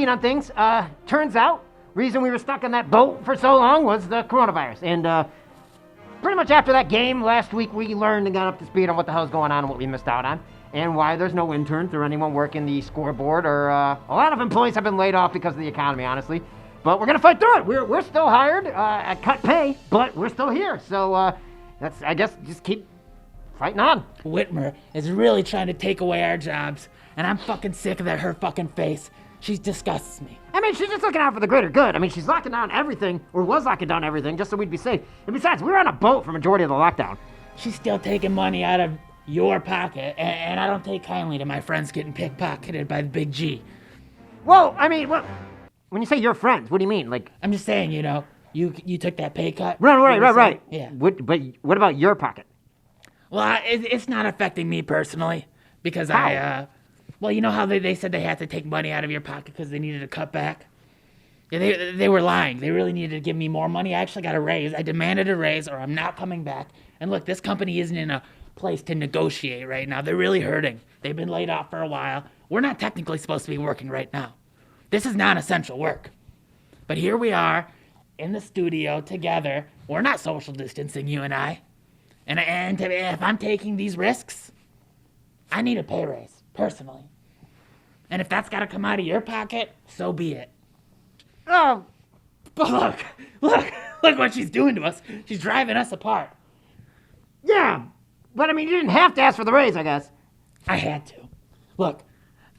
opinion on things. Turns out, reason we were stuck on that boat for so long was the coronavirus. And pretty much after that game last week, we learned and got up to speed on what the hell's going on and what we missed out on, and why there's no interns or anyone working the scoreboard, or a lot of employees have been laid off because of the economy, honestly. But we're gonna fight through it. We're still hired at cut pay, but we're still here. So that's, I guess, just keep fighting on. Whitmer is really trying to take away our jobs, and I'm fucking sick of that her fucking face. She disgusts me. I mean, she's just looking out for the greater good. I mean, she's locking down everything, or was locking down everything, just so we'd be safe. And besides, we were on a boat for majority of the lockdown. She's still taking money out of your pocket, and I don't take kindly to my friends getting pickpocketed by the big G. Well, I mean, when you say your friends, what do you mean? Like, I'm just saying, you know, you took that pay cut. Right. Yeah. But what about your pocket? Well, it's not affecting me personally, because How? Well, you know how they said they had to take money out of your pocket because they needed a cutback? Yeah, they were lying. They really needed to give me more money. I actually got a raise. I demanded a raise, or I'm not coming back. And look, this company isn't in a place to negotiate right now. They're really hurting. They've been laid off for a while. We're not technically supposed to be working right now. This is non-essential work. But here we are in the studio together. We're not social distancing, you and I. And if I'm taking these risks, I need a pay raise, personally. And if that's got to come out of your pocket, so be it. Oh, But look what she's doing to us. She's driving us apart. yeah. But I mean, you didn't have to ask for the raise, I guess. I had to. Look,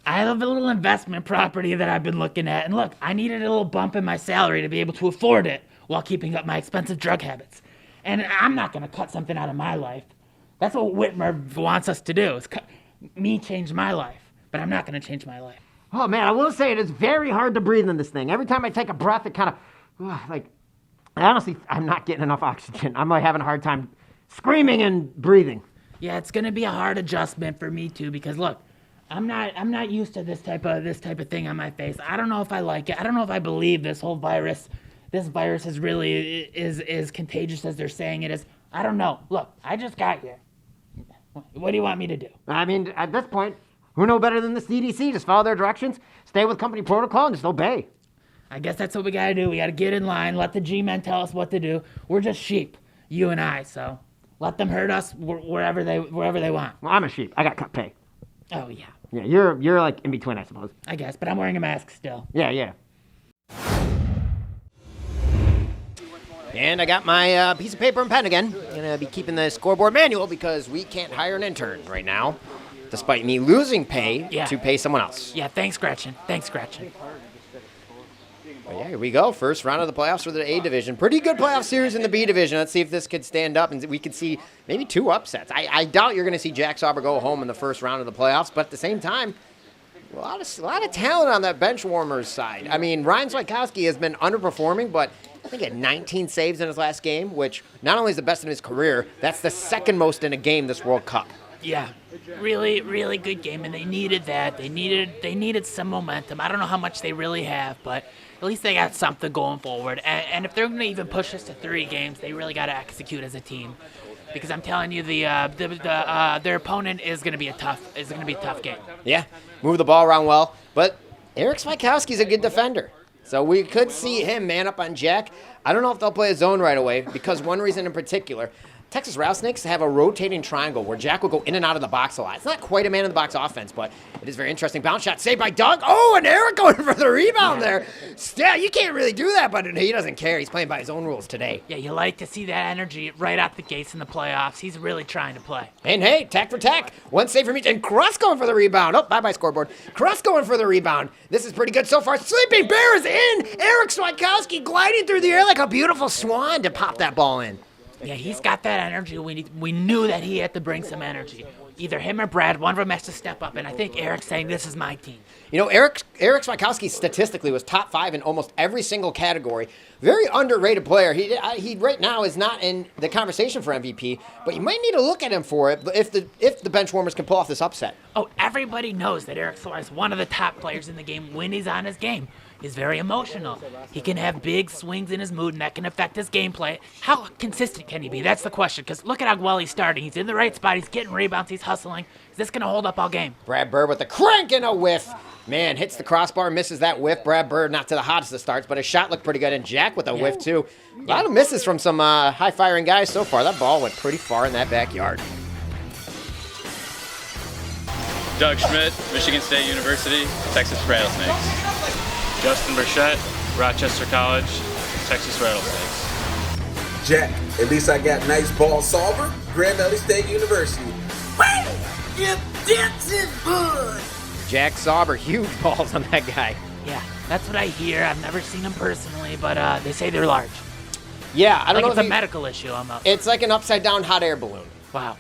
I have a little investment property that I've been looking at, and look, I needed a little bump in my salary to be able to afford it while keeping up my expensive drug habits. And I'm not going to cut something out of my life. That's what Whitmer wants us to do, is me change my life. But I'm not going to change my life. Oh, man, I will say it is very hard to breathe in this thing. Every time I take a breath, it kind of, honestly, I'm not getting enough oxygen. I'm like having a hard time screaming and breathing. Yeah, it's going to be a hard adjustment for me too, because look, I'm not used to this type of thing on my face. I don't know if I like it. I don't know if I believe this virus is really is contagious as they're saying it is. I don't know. Look, I just got here. What do you want me to do? I mean, at this point, who know better than the CDC? Just follow their directions, stay with company protocol, and just obey. I guess that's what we gotta do. We gotta get in line, let the G-men tell us what to do. We're just sheep, you and I, so let them hurt us wherever they want. Well, I'm a sheep. I got cut pay. Oh, yeah. Yeah, you're like in between, I suppose. I guess, but I'm wearing a mask still. Yeah. And I got my piece of paper and pen again. I'm going to be keeping the scoreboard manual because we can't hire an intern right now, despite me losing pay to pay someone else. Yeah, thanks, Gretchen. But yeah, here we go. First round of the playoffs for the A division. Pretty good playoff series in the B division. Let's see if this could stand up, and we could see maybe two upsets. I doubt you're going to see Jack Sauber go home in the first round of the playoffs, but at the same time, a lot of talent on that bench warmers side. I mean, Ryan Swiatkowski has been underperforming, but I think he had 19 saves in his last game, which not only is the best in his career, that's the second most in a game this World Cup. Yeah, really, really good game, and they needed that. They needed some momentum. I don't know how much they really have, but at least they got something going forward. And if they're going to even push us to 3 games, they really got to execute as a team. Because I'm telling you, their opponent is going to be a tough game. Yeah, move the ball around well, but Eric Swiatkowski's a good defender. So we could see him man up on Jack. I don't know if they'll play a zone right away, because one reason in particular, Texas Rattlesnakes have a rotating triangle where Jack will go in and out of the box a lot. It's not quite a man-in-the-box offense, but it is very interesting. Bounce shot saved by Doug. Oh, and Eric going for the rebound there. Yeah, you can't really do that, but he doesn't care. He's playing by his own rules today. Yeah, you like to see that energy right out the gates in the playoffs. He's really trying to play. And hey, tack for tack. One save from each. And Cross going for the rebound. Oh, bye-bye scoreboard. Cross going for the rebound. This is pretty good so far. Sleeping Bear is in. Eric Swiatkowski gliding through the air like a beautiful swan to pop that ball in. Yeah, he's got that energy. We knew that he had to bring some energy. Either him or Brad, one of them has to step up, and I think Eric's saying this is my team. You know, Eric Swiatkowski statistically was top 5 in almost every single category. Very underrated player. He right now is not in the conversation for MVP, but you might need to look at him for it if the bench warmers can pull off this upset. Oh, everybody knows that Eric Swiatkowski is one of the top players in the game when he's on his game. He's very emotional. He can have big swings in his mood, and that can affect his gameplay. How consistent can he be? That's the question, because look at how well he's starting. He's in the right spot. He's getting rebounds. He's hustling. Is this going to hold up all game? Brad Bird with the crank and a whiff. Man, hits the crossbar, misses that whiff. Brad Bird, not to the hottest of starts, but his shot looked pretty good. And Jack with a whiff, too. A lot of misses from some high-firing guys so far. That ball went pretty far in that backyard. Doug Schmidt, Michigan State University, Texas Rattlesnakes. Justin Burchett, Rochester College, Texas Rattlesnakes. Jack, at least I got nice ball solver, Grand Valley State University. Jack Sauber, huge balls on that guy. Yeah, that's what I hear. I've never seen them personally, but they say they're large. Yeah, I don't know it's if a medical issue almost. It's like an upside-down hot air balloon. Wow.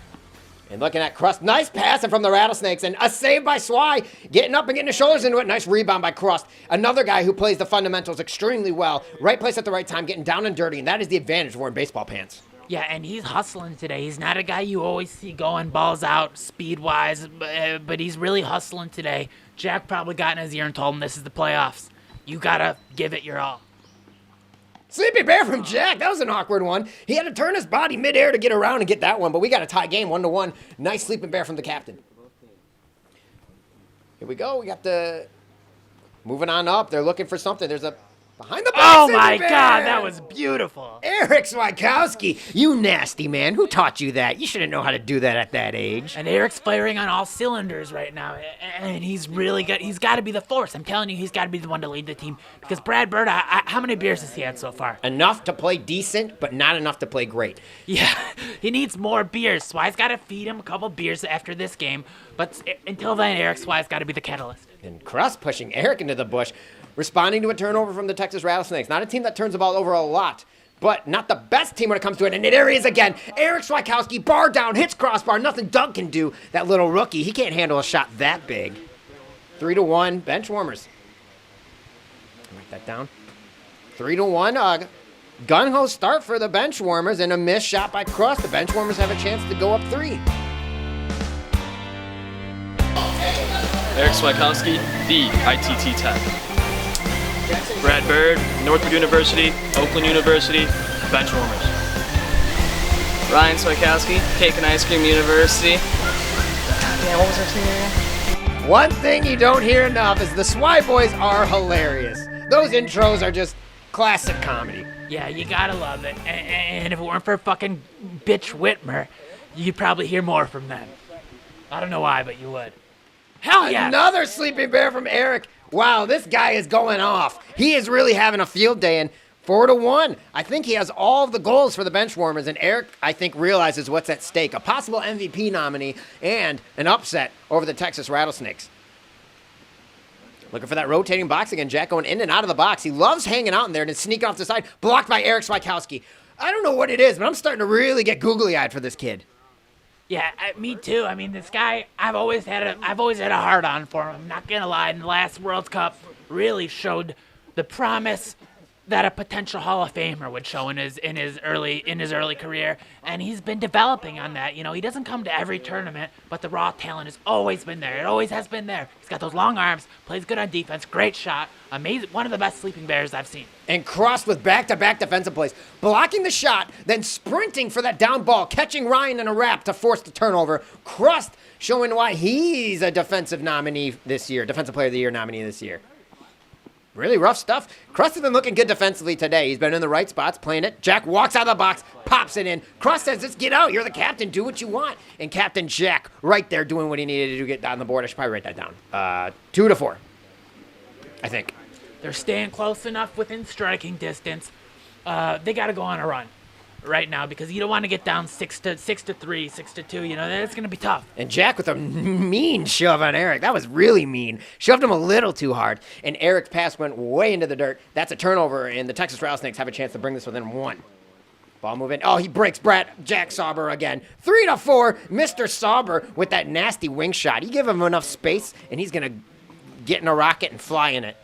And looking at Crust, nice passing from the Rattlesnakes, and a save by Swy, getting up and getting his shoulders into it. Nice rebound by Crust. Another guy who plays the fundamentals extremely well. Right place at the right time, getting down and dirty, and that is the advantage of wearing baseball pants. Yeah, and he's hustling today. He's not a guy you always see going balls out speed-wise, but he's really hustling today. Jack probably got in his ear and told him this is the playoffs. You gotta give it your all. Sleepy Bear from Jack. That was an awkward one. He had to turn his body midair to get around and get that one, but we got a tie game 1-1. Nice Sleeping Bear from the captain. Here we go. We got the... Moving on up. They're looking for something. There's a... Behind the box, Oh Sleepy my Bear! God, that was beautiful. Eric Swikowski, you nasty man. Who taught you that? You shouldn't know how to do that at that age. And Eric's firing on all cylinders right now, and he's really good. He's got to be the force. I'm telling you, he's got to be the one to lead the team. Because Brad Bird, how many beers has he had so far? Enough to play decent, but not enough to play great. Yeah, he needs more beers. Swy's got to feed him a couple beers after this game. But until then, Eric Swy's got to be the catalyst. And Crust pushing Eric into the bush, responding to a turnover from the Texas Rattlesnakes. Not a team that turns the ball over a lot, but not the best team when it comes to it. And there he is again. Eric Swikowski, bar down, hits crossbar. Nothing Doug can do. That little rookie, he can't handle a shot that big. 3-1, bench warmers. Write that down. 3-1, gun-ho start for the bench warmers and a missed shot by Crust. The bench warmers have a chance to go up 3. Eric Swikowski, the ITT Tech. Brad Bird, Northwood University, Oakland University, bench warmers. Ryan Swikowski, Cake and Ice Cream University. Yeah, what was our senior name? One thing you don't hear enough is the Swy Boys are hilarious. Those intros are just classic comedy. Yeah, you gotta love it. And if it weren't for fucking bitch Whitmer, you'd probably hear more from them. I don't know why, but you would. Hell yeah! Another Sleeping Bear from Eric. Wow, this guy is going off. He is really having a field day, and 4-1. I think he has all of the goals for the bench warmers, and Eric, I think, realizes what's at stake. A possible MVP nominee and an upset over the Texas Rattlesnakes. Looking for that rotating box again. Jack going in and out of the box. He loves hanging out in there and sneaking off the side. Blocked by Eric Swikowski. I don't know what it is, but I'm starting to really get googly-eyed for this kid. Yeah, me too. I mean, this guy, I've always had a hard on for him. I'm not gonna lie. In the last World Cup, really showed the promise that a potential Hall of Famer would show in his early career, and he's been developing on that. You know, he doesn't come to every tournament, but the raw talent has always been there. It always has been there. He's got those long arms, plays good on defense, great shot, amazing, one of the best Sleeping Bears I've seen. And Cross with back-to-back defensive plays, blocking the shot, then sprinting for that down ball, catching Ryan in a wrap to force the turnover. Crust showing why he's a defensive nominee this year, Defensive Player of the Year nominee this year. Really rough stuff. Crust has been looking good defensively today. He's been in the right spots, playing it. Jack walks out of the box, pops it in. Crust says, let's get out. You're the captain. Do what you want. And Captain Jack right there doing what he needed to do, get down the board. I should probably write that down. 2-4, I think. They're staying close enough within striking distance. They got to go on a run right now because you don't want to get down 6-3, 6-2. You know, that's going to be tough. And Jack with a mean shove on Eric. That was really mean. Shoved him a little too hard. And Eric's pass went way into the dirt. That's a turnover, and the Texas Rattlesnakes have a chance to bring this within 1. Ball moving. Oh, he breaks Jack Sauber again. 3-4. Mr. Sauber with that nasty wing shot. You give him enough space, and he's going to get in a rocket and fly in it.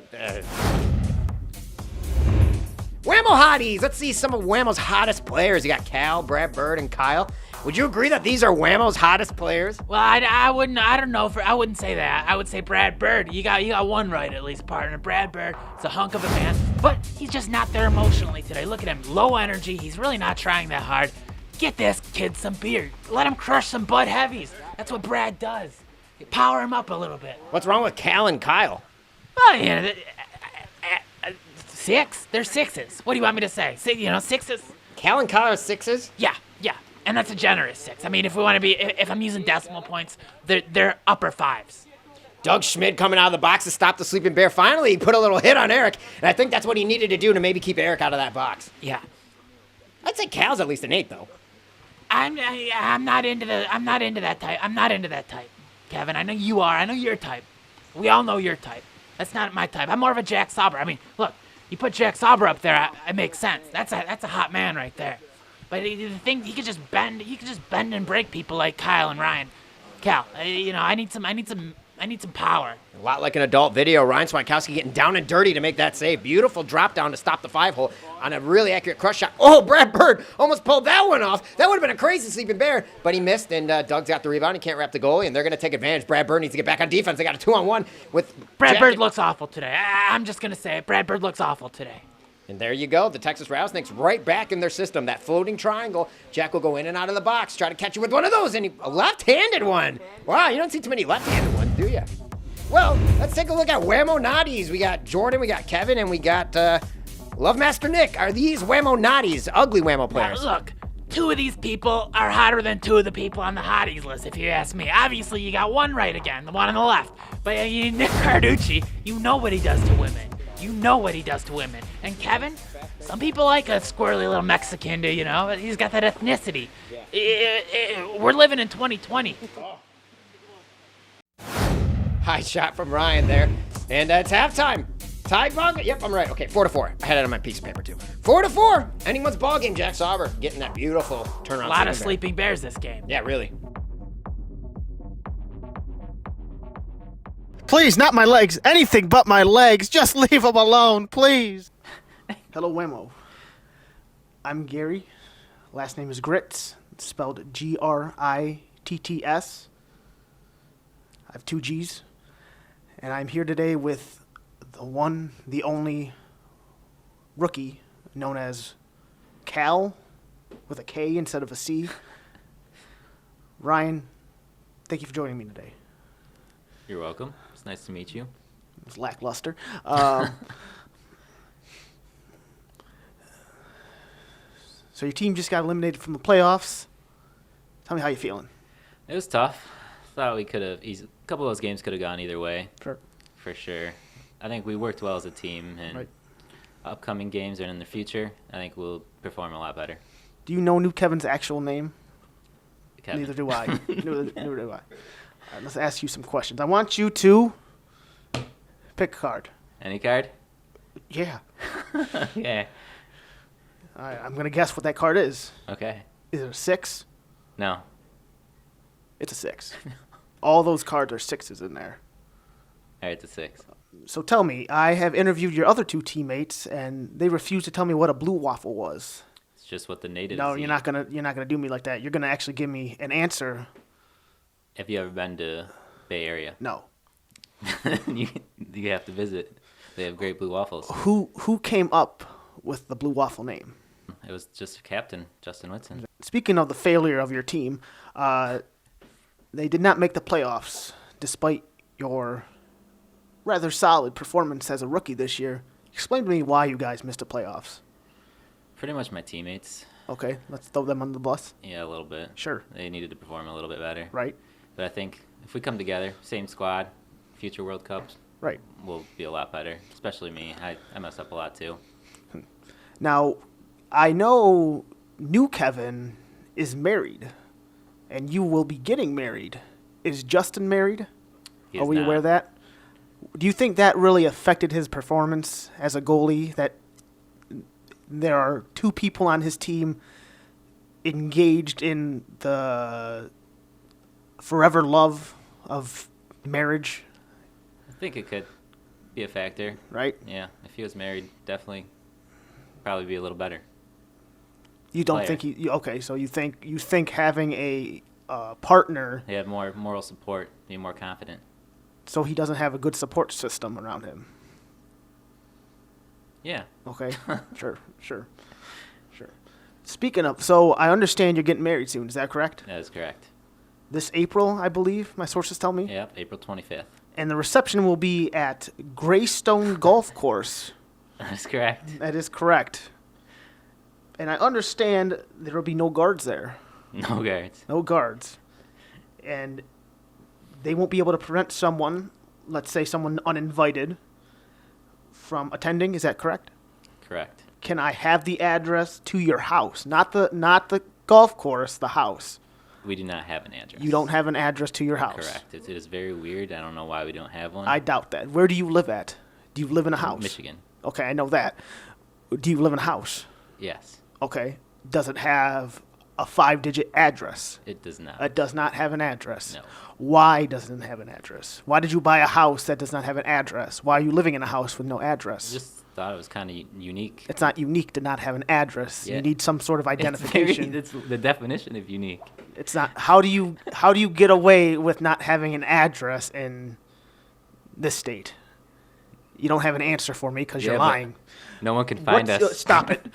Whamo Hotties. Let's see some of Whamo's hottest players. You got Cal, Brad Bird, and Kyle. Would you agree that these are Whamo's hottest players? Well, I wouldn't. I don't know. I wouldn't say that. I would say Brad Bird. You got one right at least, partner. Brad Bird is a hunk of a man, but he's just not there emotionally today. Look at him, low energy. He's really not trying that hard. Get this kid some beer. Let him crush some Bud Heavies. That's what Brad does. Power him up a little bit. What's wrong with Cal and Kyle? Oh, yeah. 6? They're 6s. What do you want me to say? 6s? Cal and Kyle are 6s? Yeah. And that's a generous 6. I mean, if we want to be, if I'm using decimal points, they're upper 5s. Doug Schmidt coming out of the box to stop the sleeping bear. Finally, he put a little hit on Eric, and I think that's what he needed to do to maybe keep Eric out of that box. Yeah. I'd say Cal's at least an 8, though. I'm not into that type. I'm not into that type, Kevin. I know you are. I know your type. We all know your type. That's not my type. I'm more of a Jack Sauber. I mean, look, you put Jack Sauber up there, it makes sense. That's a hot man right there. But the thing, he could just bend and break people like Kyle and Ryan. Cal, I need some power. A lot like an adult video. Ryan Swikowski getting down and dirty to make that save. Beautiful drop down to stop the 5-hole on a really accurate crush shot. Oh, Brad Bird almost pulled that one off. That would have been a crazy sleeping bear, but he missed, and Doug's got the rebound. He can't wrap the goalie, and they're going to take advantage. Brad Bird needs to get back on defense. They got a 2-on-1 with Brad Bird looks awful today. I'm just going to say it. Brad Bird looks awful today. And there you go. The Texas Rattlesnakes right back in their system. That floating triangle. Jack will go in and out of the box, try to catch you with one of those, and a left-handed one. Wow, you don't see too many left-handed ones, do you? Well, let's take a look at Whamo Naughties. We got Jordan, we got Kevin, and we got Love Master Nick. Are these Whamo Naughties ugly Whamo players? Now, look, 2 of these people are hotter than 2 of the people on the hotties list, if you ask me. Obviously, you got one right again, the one on the left. But Nick Carducci, you know what he does to women. And Kevin, some people like a squirrely little Mexican, he's got that ethnicity. We're living in 2020. High shot from Ryan there. And it's halftime. Tie ball game. Yep, I'm right. Okay, 4-4. I had it on my piece of paper, too. 4-4. Anyone's ball game. Jack Sauber getting that beautiful turnaround. A lot of sleeping bears this game. Yeah, really. Please, not my legs. Anything but my legs. Just leave them alone, please. Hello, Whamo. I'm Gary. Last name is Gritts. It's spelled Gritts. I have 2 G's. And I'm here today with the one, the only rookie known as Cal with a K instead of a C. Ryan, thank you for joining me today. You're welcome. It's nice to meet you. It was lackluster. So your team just got eliminated from the playoffs. Tell me how you're feeling. It was tough. Thought we could have a couple of those games could have gone either way. Sure. For sure. I think we worked well as a team, and Right. upcoming games and in the future, I think we'll perform a lot better. Do you know New Kevin's actual name? Kevin. Neither do I. Neither do I. All right, let's ask you some questions. I want you to pick a card. Any card? Yeah. Yeah. All right, I'm going to guess what that card is. Okay. Is it a 6? No. It's a 6. All those cards are 6s in there. All right, it's a 6. So tell me, I have interviewed your other 2 teammates, and they refused to tell me what a blue waffle was. It's just what the natives No, eat. you're not gonna do me like that. You're gonna actually give me an answer. Have you ever been to Bay Area? No. you have to visit. They have great blue waffles. Who came up with the blue waffle name? It was just Captain Justin Whitson. Speaking of the failure of your team, they did not make the playoffs despite your rather solid performance as a rookie this year. Explain to me why you guys missed the playoffs. Pretty much my teammates. Okay, let's throw them under the bus. Yeah, a little bit. Sure. They needed to perform a little bit better. Right. But I think if we come together, same squad, future World Cups, Right. we'll be a lot better. Especially me. I messed up a lot too. Now, I know new Kevin is married, and you will be getting married. Is Justin married? He Are is we aware not. of that? Do you think that really affected his performance as a goalie, that there are 2 people on his team engaged in the forever love of marriage, I think it could be a factor. right? Yeah, if he was married, definitely probably be a little better. You don't Player. think okay, so you think having a partner, He had more moral support, be more confident. so he doesn't have a good support system around him. Yeah. Okay, sure. Speaking of, so I understand you're getting married soon. Is that correct? That is correct. This April, I believe, my sources tell me. Yep, April 25th. And the reception will be at Greystone Golf Course. That's correct. That is correct. And I understand there will be no guards there. No guards. No guards. And they won't be able to prevent someone, let's say someone uninvited, from attending. Is that correct? Correct. Can I have the address to your house? Not the golf course, the house. We do not have an address. You don't have an address to your house. Correct. It is very weird. I don't know why we don't have one. I doubt that. Where do you live at? Do you live in a house? Michigan. Okay, I know that. Do you live in a house? Yes. Okay. Does it have a 5-digit address? It does not. It does not have an address. No. Why doesn't it have an address? Why did you buy a house that does not have an address? Why are you living in a house with no address? Just thought it was kind of unique. It's not unique to not have an address. Yeah. You need some sort of identification. It's the definition of unique. It's not. How do you get away with not having an address in this state? You don't have an answer for me because you're Yeah, but lying. No one can find us. Stop it.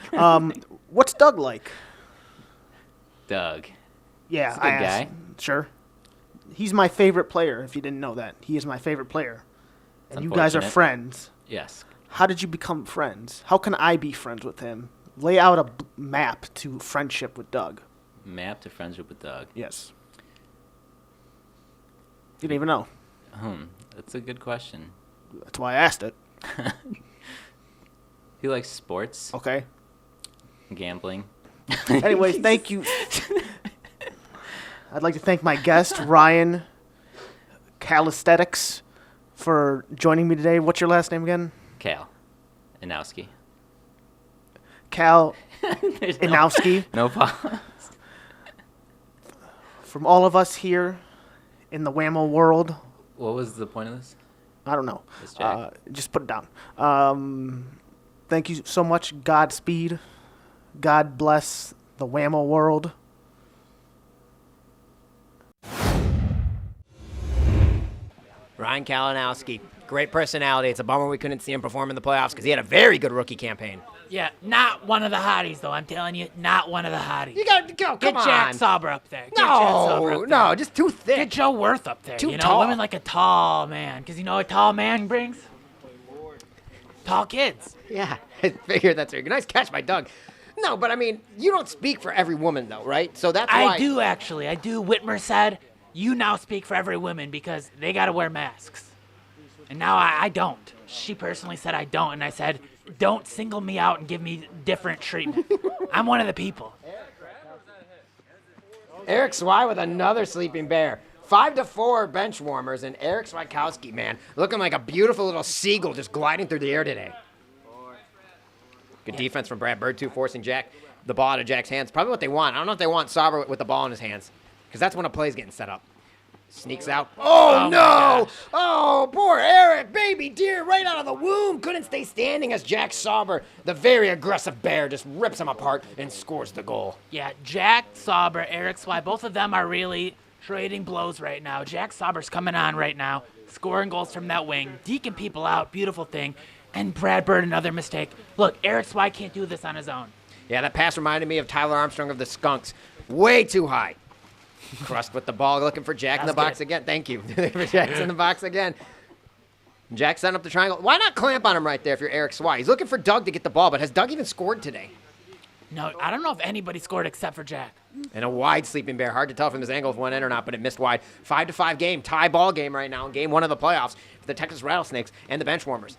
What's Doug like? Doug. Yeah, He's a good guy. Sure. He's my favorite player. If you didn't know that, he is my favorite player. It's And you guys are unfortunate. friends. Yes. How did you become friends? How can I be friends with him? Lay out a map to friendship with Doug. Map to friendship with Doug. Yes. You didn't even know. That's a good question. That's why I asked it. He likes sports, Okay. gambling. Anyways, thank you. I'd like to thank my guest, Ryan Calisthenics, for joining me today. What's your last name again? Cal. Inowski. Cal There's Inowski. No pause. From all of us here in the Whamo world, What was the point of this? I don't know. Let's check. Just put it down. Thank you so much. Godspeed. God bless the Whamo world. Ryan Kalinowski, great personality. It's a bummer we couldn't see him perform in the playoffs because he had a very good rookie campaign. Yeah, not one of the hotties, though. I'm telling you, not one of the hotties. You got to go. Get Come Jack on. Sauber up there. Get Jack Sauber No, up there. no, just too thick. Get Joe Worth up there. Too you know, tall. women like a tall man, because you know what a tall man brings? Tall kids. Yeah, I figured that's a nice catch by Doug. No, but I mean, you don't speak for every woman, though, right? So that's why. I do, actually. I do. Whitmer said, you now speak for every woman because they got to wear masks. And now I don't. She personally said I don't, and I said, don't single me out and give me different treatment. I'm one of the people. Eric Swy with another sleeping bear. 5-4 bench warmers, and Eric Swikowski, man, looking like a beautiful little seagull just gliding through the air today. Good defense from Brad Bird, too, forcing the ball out of Jack's hands. Probably what they want. I don't know if they want Sauber with the ball in his hands, because that's when a play's getting set up. Sneaks out. Oh, no! Oh, poor Eric, baby dear, right out of the womb. Couldn't stay standing as Jack Sauber, the very aggressive bear, just rips him apart and scores the goal. Yeah, Jack Sauber, Eric Swy, both of them are really trading blows right now. Jack Sauber's coming on right now, scoring goals from that wing, deking people out, beautiful thing. And Brad Bird, another mistake. Look, Eric Swy can't do this on his own. Yeah, that pass reminded me of Tyler Armstrong of the Skunks. Way too high. Crust with the ball, looking for Jack in the box again. Thank you. Jack's in the box again. Jack setting up the triangle. Why not clamp on him right there if you're Eric Swy? He's looking for Doug to get the ball, but has Doug even scored today? No, I don't know if anybody scored except for Jack. And a wide sleeping bear. Hard to tell from this angle if one in or not, but it missed wide. 5-5 game. Tie ball game right now in game one of the playoffs for the Texas Rattlesnakes and the Benchwarmers.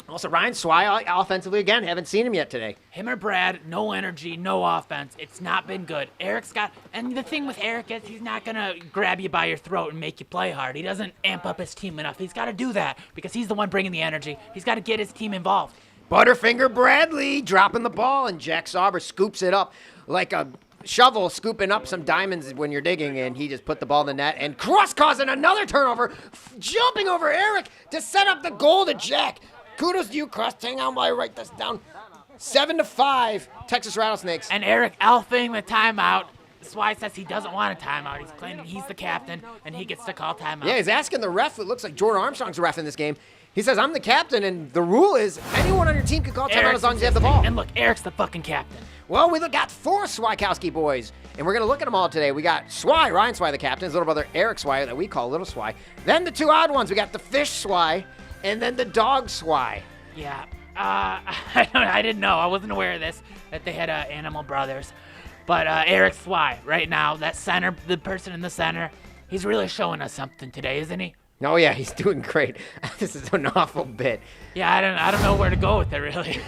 Also, Ryan Swy offensively again. Haven't seen him yet today. Him or Brad, no energy, no offense. It's not been good. Eric's got, and the thing with Eric is he's not going to grab you by your throat and make you play hard. He doesn't amp up his team enough. He's got to do that because he's the one bringing the energy. He's got to get his team involved. Butterfinger Bradley dropping the ball, and Jack Sauber scoops it up like a shovel scooping up some diamonds when you're digging, and he just put the ball in the net. And Cross causing another turnover, jumping over Eric to set up the goal to Jack. Kudos to you, Cross. Hang on while I write this down. 7-5, Texas Rattlesnakes. And Eric alphaing the timeout. Swy says he doesn't want a timeout. He's claiming he's the captain, and he gets to call timeout. Yeah, he's asking the ref. It looks like Jordan Armstrong's the ref in this game. He says, I'm the captain, and the rule is anyone on your team can call timeout as long as you have the ball. And look, Eric's the fucking captain. Well, we got 4 Swikowski boys, and we're going to look at them all today. We got Swy, Ryan Swy, the captain, his little brother Eric Swy, that we call Little Swy. Then the 2 odd ones. We got the Fish Swy, and then the Dog Swy. Yeah, I didn't know. I wasn't aware of this, that they had animal brothers. But Eric Swy, right now, that center, the person in the center, he's really showing us something today, isn't he? Oh, yeah, he's doing great. This is an awful bit. Yeah, I don't know where to go with it, really.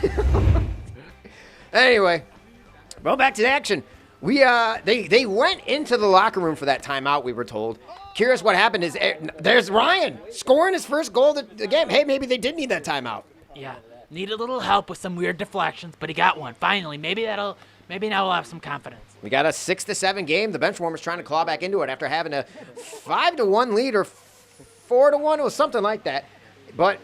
Anyway, well, back to the action. They went into the locker room for that timeout, we were told. Curious what happened is there's Ryan scoring his first goal of the game. Hey, maybe they did need that timeout. Yeah, need a little help with some weird deflections, but he got one. Finally, maybe now we'll have some confidence. We got a 6-7 game. The benchwarmers trying to claw back into it after having a 5-1 lead or 4-1. It was something like that. But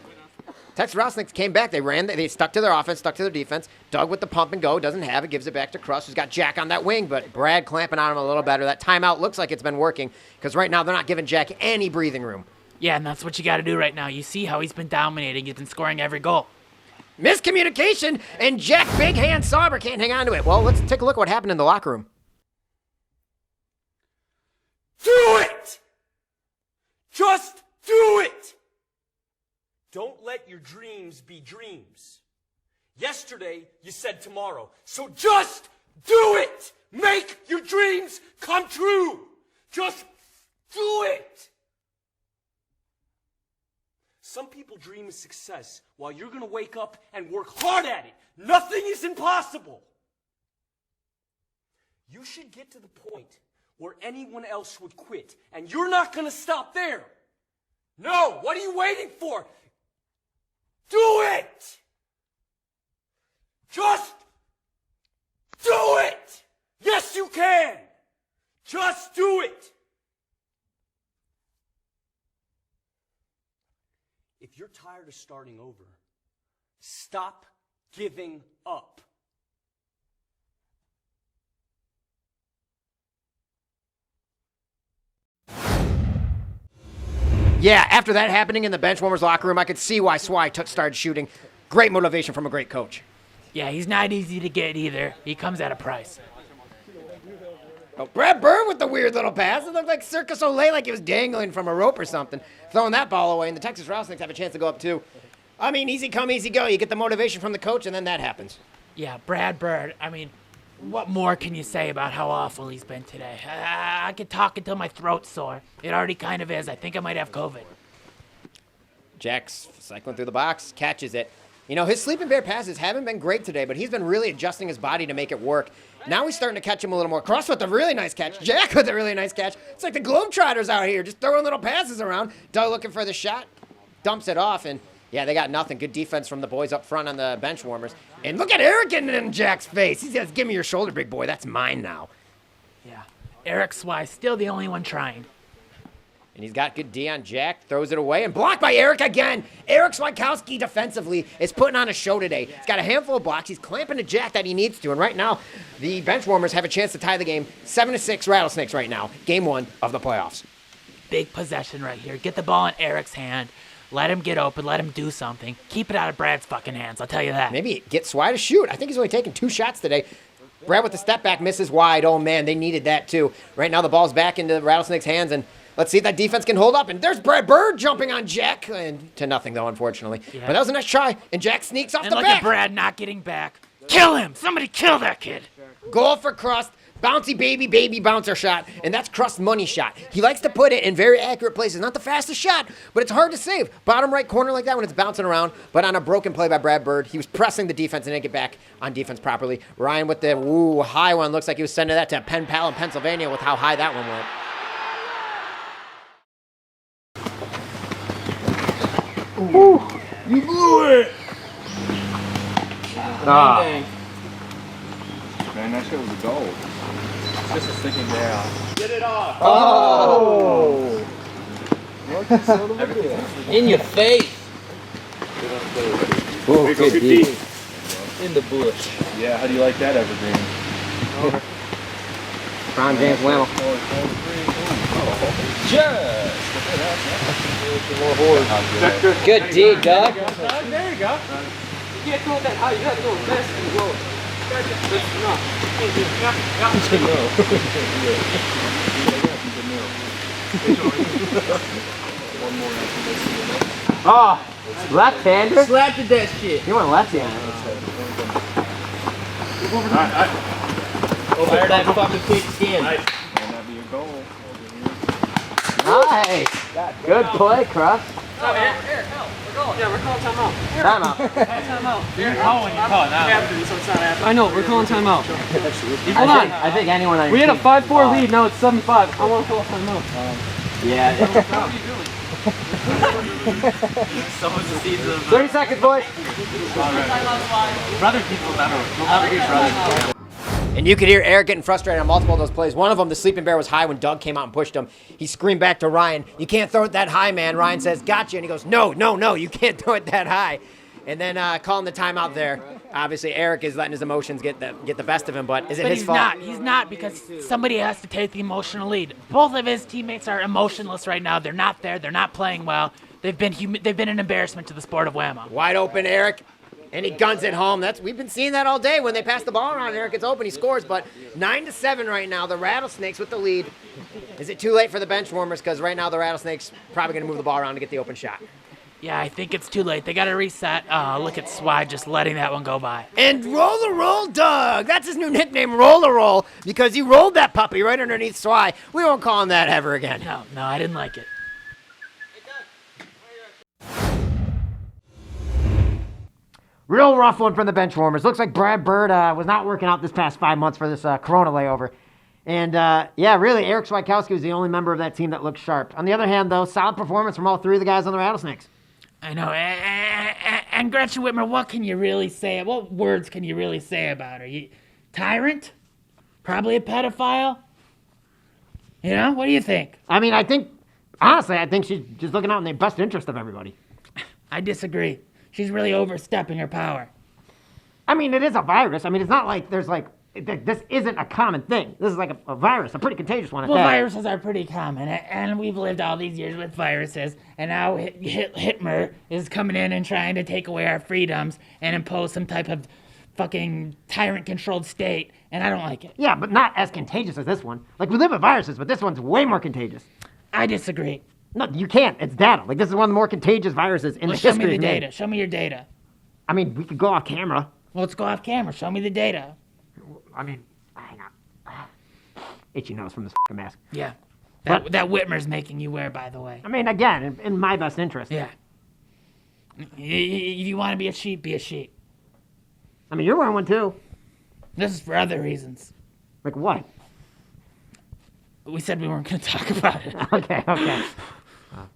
Texas Rattlesnakes came back. They stuck to their offense, stuck to their defense. Doug with the pump and go, doesn't have it, gives it back to Crush, who's got Jack on that wing, but Brad clamping on him a little better. That timeout looks like it's been working because right now they're not giving Jack any breathing room. Yeah, and that's what you got to do right now. You see how he's been dominating. He's been scoring every goal. Miscommunication, and Jack Big Hand Sauber can't hang on to it. Well, let's take a look at what happened in the locker room. Do it! Just do it! Don't let your dreams be dreams. Yesterday, you said tomorrow. So just do it! Make your dreams come true! Just do it! Some people dream of success while you're going to wake up and work hard at it. Nothing is impossible. You should get to the point where anyone else would quit, and you're not going to stop there. No, what are you waiting for? Do it! Just do it! Yes, you can! Just do it! If you're tired of starting over, stop giving up. Yeah, after that happening in the benchwarmers locker room, I could see why Swy started shooting. Great motivation from a great coach. Yeah, he's not easy to get either. He comes at a price. Oh, Brad Bird with the weird little pass. It looked like Circus Olay, like he was dangling from a rope or something. Throwing that ball away, and the Texas Rattlesnakes have a chance to go up too. I mean, easy come, easy go. You get the motivation from the coach, and then that happens. Yeah, Brad Bird, I mean, what more can you say about how awful he's been today? I could talk until my throat's sore. It already kind of is. I think I might have COVID. Jack's cycling through the box, catches it. You know, his sleeping bear passes haven't been great today, but he's been really adjusting his body to make it work. Now he's starting to catch him a little more. Cross with a really nice catch. Jack with a really nice catch. It's like the Globetrotters out here, just throwing little passes around. Doug looking for the shot, dumps it off, and yeah, they got nothing. Good defense from the boys up front on the bench warmers. And look at Eric getting in Jack's face. He says, give me your shoulder, big boy. That's mine now. Yeah, Eric Swy, still the only one trying. And he's got good D on Jack, throws it away, and blocked by Eric again. Eric Swikowski defensively is putting on a show today. He's got a handful of blocks. He's clamping to Jack that he needs to. And right now, the benchwarmers have a chance to tie the game. 7-6 Rattlesnakes right now. Game 1 of the playoffs. Big possession right here. Get the ball in Eric's hand. Let him get open. Let him do something. Keep it out of Brad's fucking hands. I'll tell you that. Maybe get Swy to shoot. I think he's only taken 2 shots today. Brad with the step back misses wide. Oh, man, they needed that too. Right now, the ball's back into the Rattlesnakes' hands, and let's see if that defense can hold up. And there's Brad Bird jumping on Jack. And to nothing, though, unfortunately. Yeah. But that was a nice try. And Jack sneaks off the back. And look at Brad not getting back. Kill him. Somebody kill that kid. Goal for Crust. Bouncy baby bouncer shot. And that's Crust's money shot. He likes to put it in very accurate places. Not the fastest shot, but it's hard to save. Bottom right corner like that when it's bouncing around. But on a broken play by Brad Bird, he was pressing the defense and didn't get back on defense properly. Ryan with the high one. Looks like he was sending that to Penn Pal in Pennsylvania with how high that one went. Ooh, you blew it! Man, that shit was a goal. It's just a sticking down. Get it off! Oh! In your face! Oh, good deep. In the bush. Yeah, how do you like that, Evergreen? Ron James Whamo. Good D, Doug. There you go. You can't go that high. You have to go fast and low. Oh, left-hander? Slapped at that shit. You want lefty on it. Fire that fucking quick skin. Might not be a goal. Nice. Good play, Cross. Oh, Eric, help. We're going. Yeah, we're calling timeout. Timeout. Timeout. You're calling, you call it now. Happening, so it's not happening. I know, we're calling timeout. Hold on. I think anyone on your We had a team- 5-4 lead, now it's 7-5. I want to call timeout. Yeah. What are you doing? Someone's the seeds of 30 seconds, boys. brother people will never be brothers. And you could hear Eric getting frustrated on multiple of those plays. One of them, the sleeping bear was high when Doug came out and pushed him. He screamed back to Ryan, "You can't throw it that high, man." Ryan says, "Gotcha." And he goes, No, you can't throw it that high. And then calling the timeout there. Obviously, Eric is letting his emotions get the best of him, but is it But his he's fault? not. He's not, because somebody has to take the emotional lead. Both of his teammates are emotionless right now. They're not there. They're not playing well. They've been an embarrassment to the sport of Whamo. Wide open, Eric. And he guns it home. We've been seeing that all day. When they pass the ball around, Eric gets open, he scores. But 9-7 right now. The Rattlesnakes with the lead. Is it too late for the bench warmers? Because right now the Rattlesnakes probably going to move the ball around to get the open shot. Yeah, I think it's too late. They got to reset. Look at Swide just letting that one go by. And roll Doug. That's his new nickname, roll, because he rolled that puppy right underneath Swy. We won't call him that ever again. No, I didn't like it. Real rough one from the bench warmers. Looks like Brad Bird was not working out this past 5 months for this Corona layover. And, yeah, really, Eric Swikowski was the only member of that team that looked sharp. On the other hand, though, solid performance from all three of the guys on the Rattlesnakes. I know. And Gretchen Whitmer, what can you really say? What words can you really say about her? Tyrant? Probably a pedophile? You know, what do you think? I mean, honestly, I think she's just looking out in the best interest of everybody. I disagree. She's really overstepping her power. I mean, it is a virus. I mean, it's not like this isn't a common thing. This is like a virus, a pretty contagious one at Well, that. viruses are pretty common, and we've lived all these years with viruses, and now Hitler is coming in and trying to take away our freedoms and impose some type of fucking tyrant-controlled state, and I don't like it. Yeah, but not as contagious as this one. Like, we live with viruses, but this one's way more contagious. I disagree. No, you can't. It's data. Like, this is one of the more contagious viruses in the Show history me the of man. data. Show me your data. I mean, we could go off camera. Well, let's go off camera. Show me the data. I mean, hang on. Itchy nose from this fucking mask. Yeah. But- That Whitmer's making you wear, by the way. I mean, again, in my best interest. Yeah. If you want to be a sheep, be a sheep. I mean, you're wearing one too. This is for other reasons. Like what? We said we weren't going to talk about it. Okay.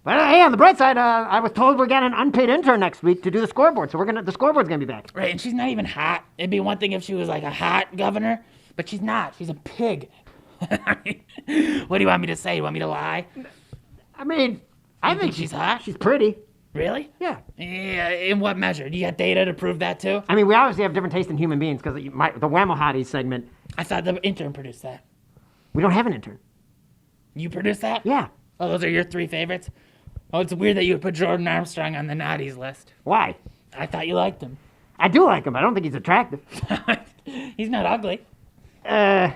But hey, on the bright side, I was told we're getting an unpaid intern next week to do the scoreboard. So the scoreboard's gonna be back. Right, and she's not even hot. It'd be one thing if she was like a hot governor, but she's not. She's a pig. I mean, what do you want me to say? You want me to lie? I mean, I think she's hot. She's pretty. Really? Yeah. Yeah. In what measure? Do you got data to prove that too? I mean, we obviously have different taste in human beings because the Whamo Hotties segment. I thought the intern produced that. We don't have an intern. You produced that? Yeah. Oh, those are your three favorites? Oh, it's weird that you would put Jordan Armstrong on the naughties list. Why? I thought you liked him. I do like him. I don't think he's attractive. He's not ugly. I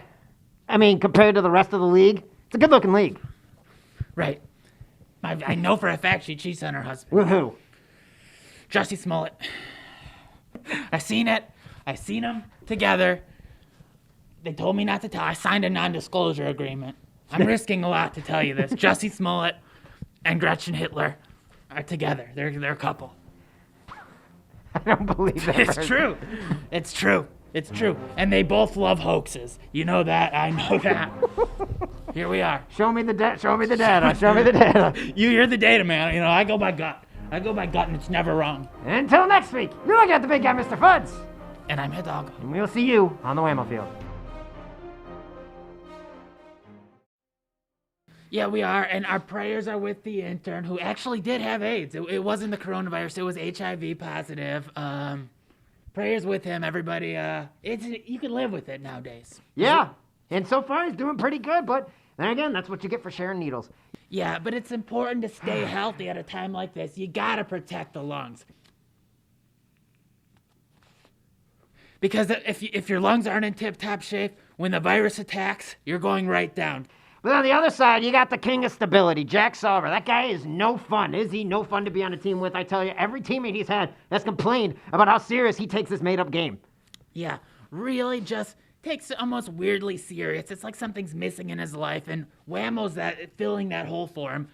mean, compared to the rest of the league, it's a good-looking league. Right. I know for a fact she cheats on her husband. With who? Jussie Smollett. I seen it. I seen them together. They told me not to tell. I signed a non-disclosure agreement. I'm risking a lot to tell you this. Jussie Smollett and Gretchen Hitler are together. They're a couple. I don't believe that. It's true. It's true. It's true. And they both love hoaxes. You know that. I know that. Here we are. Show me the data. Show me the data. You're the data man. You know, I go by gut. And it's never wrong. Until next week, you're looking at the big guy, Mr. Fudds. And I'm Hidalgo. And we'll see you on the Whamo field. Yeah, we are, and our prayers are with the intern who actually did have AIDS. It wasn't the coronavirus; it was HIV positive. Prayers with him, everybody. You can live with it nowadays. Yeah, and so far he's doing pretty good. But then again, that's what you get for sharing needles. Yeah, but it's important to stay healthy at a time like this. You gotta protect the lungs. Because if your lungs aren't in tip-top shape, when the virus attacks, you're going right down. But on the other side, you got the king of stability, Jack Sauber. That guy is no fun. Is he no fun to be on a team with? I tell you, every teammate he's had has complained about how serious he takes this made-up game. Yeah, really just takes it almost weirdly serious. It's like something's missing in his life, and Whamo's filling that hole for him.